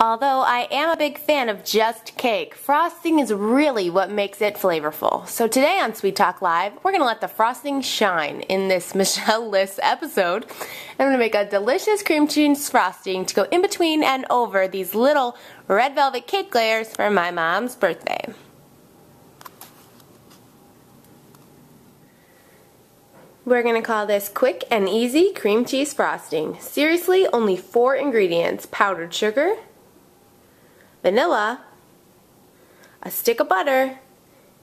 Although I am a big fan of just cake, frosting is really what makes it flavorful. So today on Sweet Talk Live, we're going to let the frosting shine in this Michelle Liss episode. I'm going to make a delicious cream cheese frosting to go in between and over these little red velvet cake layers for my mom's birthday. We're going to call this quick and easy cream cheese frosting. Seriously, only 4 ingredients: powdered sugar, vanilla, a stick of butter,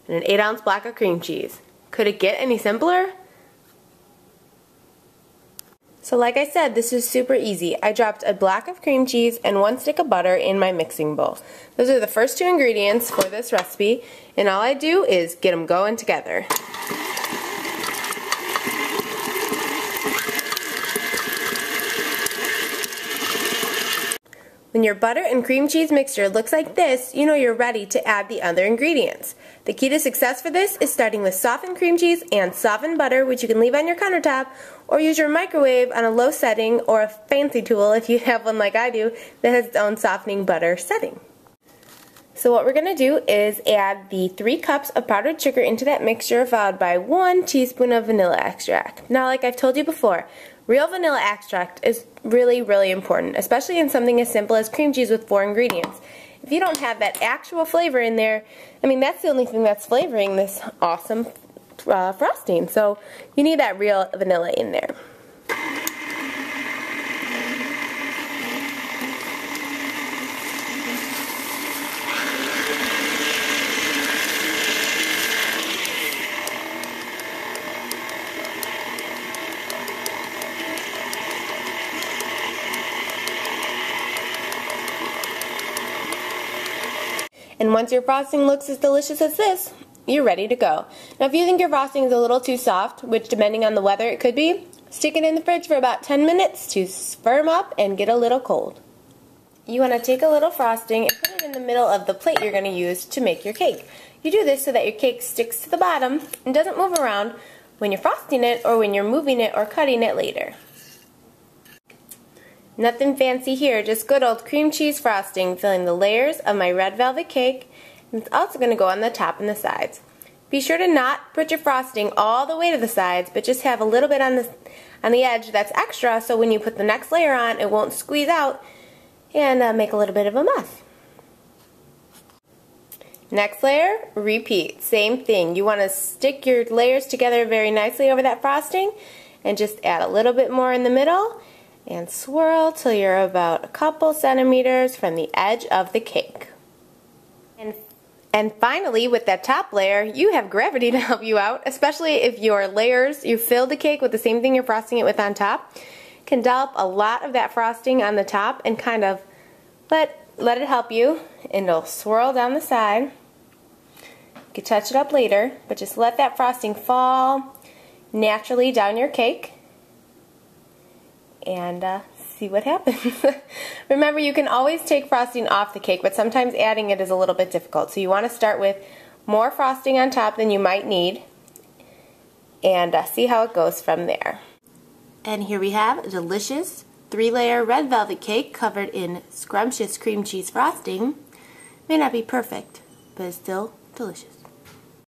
and an 8-ounce block of cream cheese. Could it get any simpler? So like I said, this is super easy. I dropped a block of cream cheese and 1 stick of butter in my mixing bowl. Those are the first 2 ingredients for this recipe, and all I do is get them going together. When your butter and cream cheese mixture looks like this, you know you're ready to add the other ingredients. The key to success for this is starting with softened cream cheese and softened butter, which you can leave on your countertop, or use your microwave on a low setting, or a fancy tool if you have one like I do that has its own softening butter setting. So what we're going to do is add the 3 cups of powdered sugar into that mixture, followed by 1 teaspoon of vanilla extract. Now, like I've told you before, real vanilla extract is really important, especially in something as simple as cream cheese with 4 ingredients. If you don't have that actual flavor in there, I mean, that's the only thing that's flavoring this awesome frosting. So you need that real vanilla in there. And once your frosting looks as delicious as this, you're ready to go. Now if you think your frosting is a little too soft, which depending on the weather it could be, stick it in the fridge for about 10 minutes to firm up and get a little cold. You want to take a little frosting and put it in the middle of the plate you're going to use to make your cake. You do this so that your cake sticks to the bottom and doesn't move around when you're frosting it or when you're moving it or cutting it later. Nothing fancy here, just good old cream cheese frosting filling the layers of my red velvet cake, and it's also going to go on the top and the sides. Be sure to not put your frosting all the way to the sides, but just have a little bit on the edge that's extra, so when you put the next layer on, it won't squeeze out and make a little bit of a mess. Next layer, repeat, same thing. You want to stick your layers together very nicely over that frosting and just add a little bit more in the middle and swirl till you're about a couple centimeters from the edge of the cake. And finally, with that top layer, you have gravity to help you out, especially if your layers, you fill the cake with the same thing you're frosting it with on top. Can dollop a lot of that frosting on the top and kind of let it help you, and it'll swirl down the side. You can touch it up later, but just let that frosting fall naturally down your cake and see what happens. Remember, you can always take frosting off the cake, but sometimes adding it is a little bit difficult. So you want to start with more frosting on top than you might need and see how it goes from there. And here we have a delicious 3-layer red velvet cake covered in scrumptious cream cheese frosting. May not be perfect, but it's still delicious.